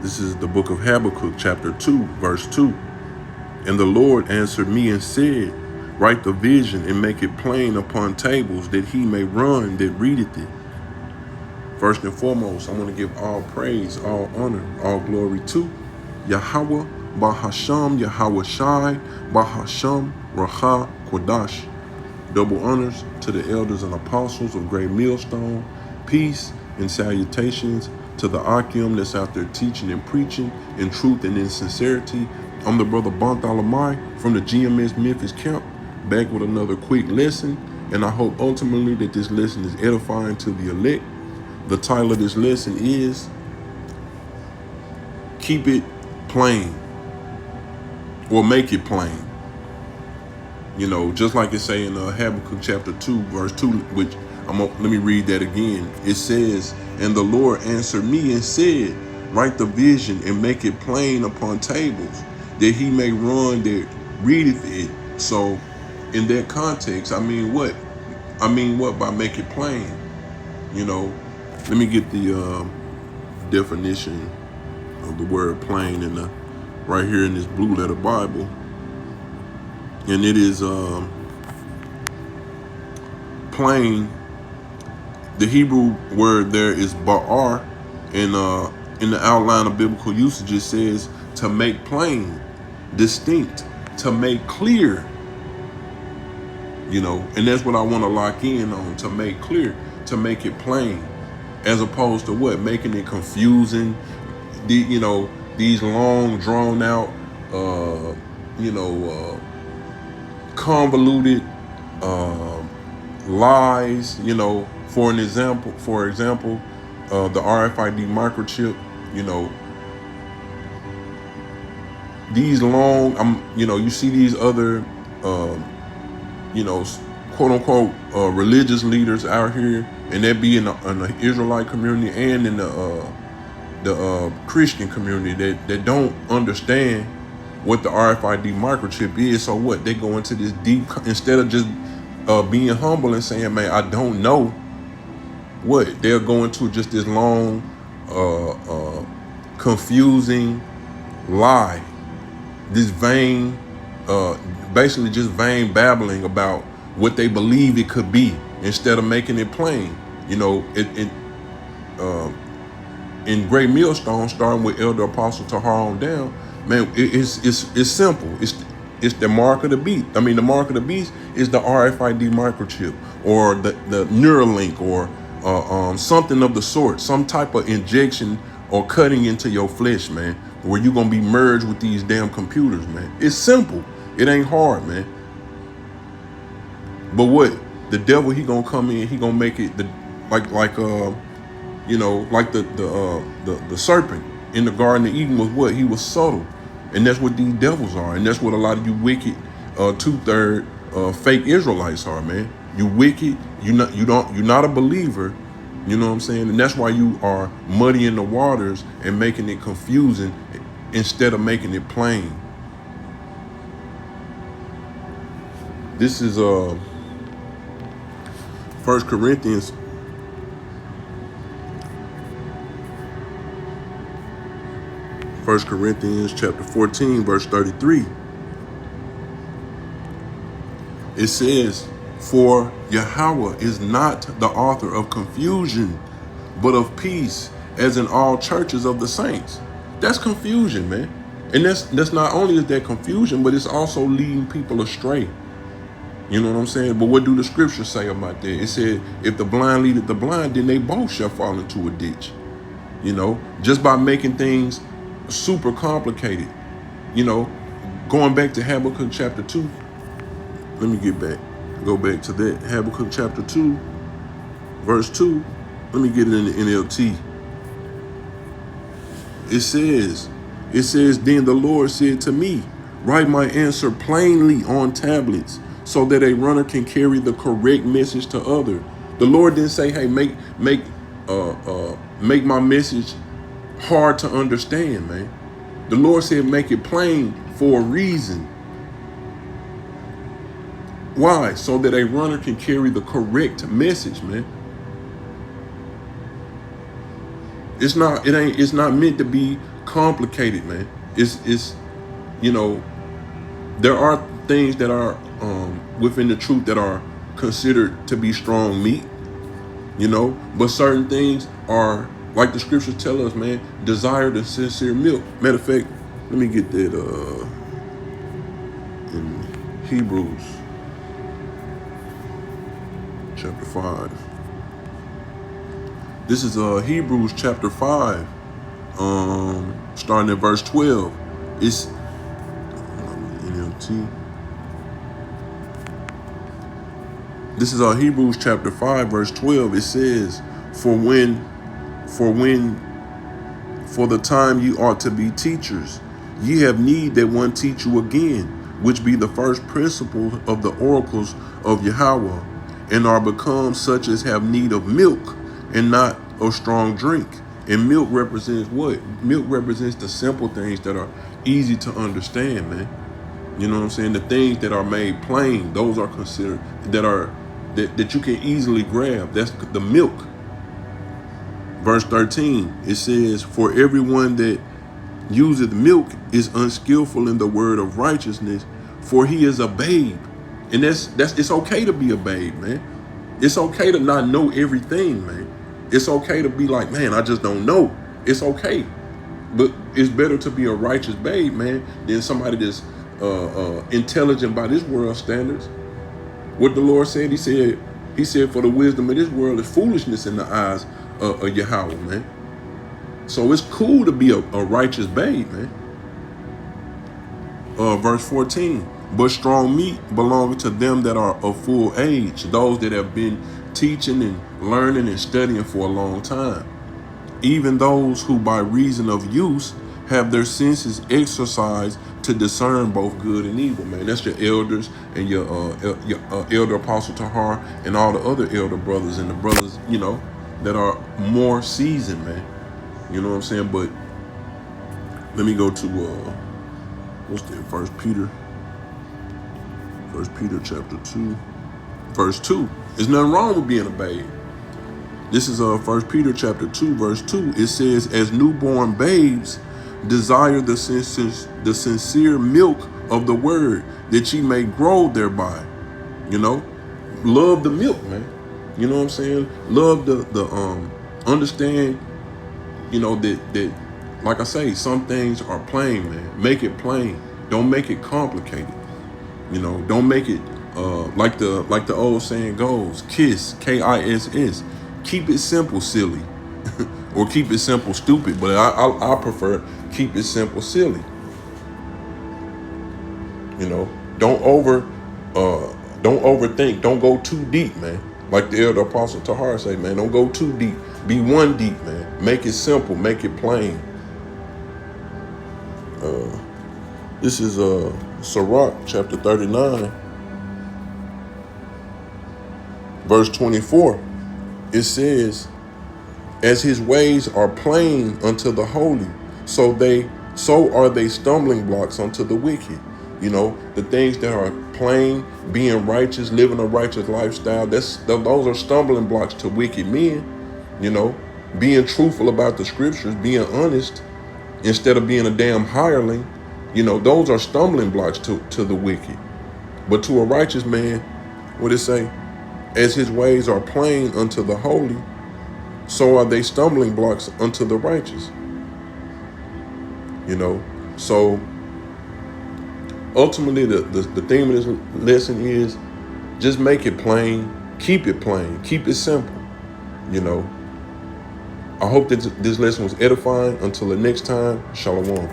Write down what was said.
This is the book of Habakkuk, chapter 2, verse 2. And the Lord answered me and said, write the vision and make it plain upon tables, that he may run that readeth it. First and foremost, I want to give all praise, all honor, all glory to Yahweh, Bahasham, Yahweh Shai, Bahasham, Raha, Kodash. Double honors to the elders and apostles of Great Millstone. Peace and salutations to the Akim that's out there teaching and preaching in truth and in sincerity. I'm the brother Bontalamai from the GMS Memphis camp, back with another quick lesson. And I hope ultimately that this lesson is edifying to the elect. The title of this lesson is Keep It Plain, or Make It Plain. You know, just like it say in Habakkuk chapter 2, verse 2, which let me read that again. It says, and the Lord answered me and said, write the vision and make it plain upon tables, that he may run that readeth it. So in that context, I mean what? By make it plain? You know, let me get the definition of the word plain in the right here in this blue letter Bible. And it is plain. The Hebrew word there is ba'ar, and in the outline of biblical usage it says to make plain, distinct, to make clear. You know, and that's what I want to lock in on, to make clear, to make it plain, as opposed to what? Making it confusing. You know, these long drawn out, convoluted lies. You know, for example, the RFID microchip. You know, these long. You see these other, quote unquote, religious leaders out here, and that be in the Israelite community and in the Christian community that don't understand what the RFID microchip is. So what? They go into this deep, instead of just being humble and saying, man, I don't know. What? They'll go into just this long, confusing lie, this vain, basically just vain babbling about what they believe it could be, instead of making it plain. You know, in Great Millstone, starting with Elder Apostle Tahar on down, man, it's simple. It's the mark of the beast. I mean, the mark of the beast is the RFID microchip, or the Neuralink, or something of the sort, some type of injection or cutting into your flesh, man, where you're gonna be merged with these damn computers, man. It's simple. It ain't hard, man. But what? The devil, he gonna come in, he gonna make it like the serpent in the Garden of Eden was what? He was subtle. And that's what these devils are. And that's what a lot of you wicked, 2/3 fake Israelites are, man. You wicked, you're not a believer, you know what I'm saying? And that's why you are muddying the waters and making it confusing instead of making it plain. This is 1 Corinthians 1 Corinthians chapter 14, verse 33. It says, for Yahweh is not the author of confusion, but of peace, as in all churches of the saints. That's confusion, man. And that's not only is that confusion, but it's also leading people astray. You know what I'm saying? But what do the scriptures say about that? It said, if the blind leadeth the blind, then they both shall fall into a ditch. You know, just by making things super complicated. You know, going back to Habakkuk chapter 2. Let me go back to that. Habakkuk chapter 2, verse 2. Let me get it in the NLT. It says, then the Lord said to me, write my answer plainly on tablets, so that a runner can carry the correct message to others. The Lord didn't say, hey, make my message hard to understand, man. The Lord said, make it plain for a reason. Why? So that a runner can carry the correct message, man. It's not meant to be complicated, man. It's you know, there are things that are within the truth that are considered to be strong meat, you know, but certain things are, like the scriptures tell us, man, desire the sincere milk. Matter of fact, let me get that in Hebrews chapter 5. This is Hebrews chapter 5, starting at verse 12. It's NLT. This is Hebrews chapter 5, verse 12. It says, For the time ye ought to be teachers, ye have need that one teach you again, which be the first principles of the oracles of Yahweh, and are become such as have need of milk and not of strong drink. And milk represents what? Milk represents the simple things that are easy to understand, man. You know what I'm saying? The things that are made plain, those are considered, that you can easily grab. That's the milk. Verse 13, it says, For everyone that useth milk is unskillful in the word of righteousness, for he is a babe. And that's it's okay to be a babe, man. It's okay to not know everything, man. It's okay to be like, man, I just don't know. It's okay. But it's better to be a righteous babe, man, than somebody that's intelligent by this world's standards. What the Lord said, he said, for the wisdom of this world is foolishness in the eyes of Yahweh, man. So it's cool to be a righteous babe, man. Verse 14, but strong meat belongeth to them that are of full age, those that have been teaching and learning and studying for a long time, even those who by reason of use have their senses exercised to discern both good and evil, man. That's your elders and your elder apostle Tahar and all the other elder brothers and the brothers, you know, that are more seasoned, man. You know what I'm saying? But let me go to what's that? First Peter chapter 2, verse 2. There's nothing wrong with being a babe. This is First Peter chapter 2, verse 2. It says, as newborn babes desire the sincere milk of the word, that ye may grow thereby. You know, love the milk, man. You know what I'm saying? Love the understand, you know, that like I say, some things are plain, man. Make it plain. Don't make it complicated. You know, don't make it like the old saying goes, KISS, KISS. Keep it simple, silly. Or keep it simple, stupid. But I prefer keep it simple, silly. You know, don't overthink. Don't go too deep, man. Like the elder apostle Tahar say, man, don't go too deep. Be one deep, man. Make it simple. Make it plain. This is Sirach chapter 39, verse 24. It says, as his ways are plain unto the holy, so are they stumbling blocks unto the wicked. You know, the things that are plain, being righteous, living a righteous lifestyle, those are stumbling blocks to wicked men. You know, being truthful about the scriptures, being honest, instead of being a damn hireling, you know, those are stumbling blocks to the wicked. But to a righteous man, what it say? As his ways are plain unto the holy, so are they stumbling blocks unto the righteous. You know, so ultimately the theme of this lesson is just make it plain, keep it simple. You know, I hope that this lesson was edifying. Until the next time, Shalom.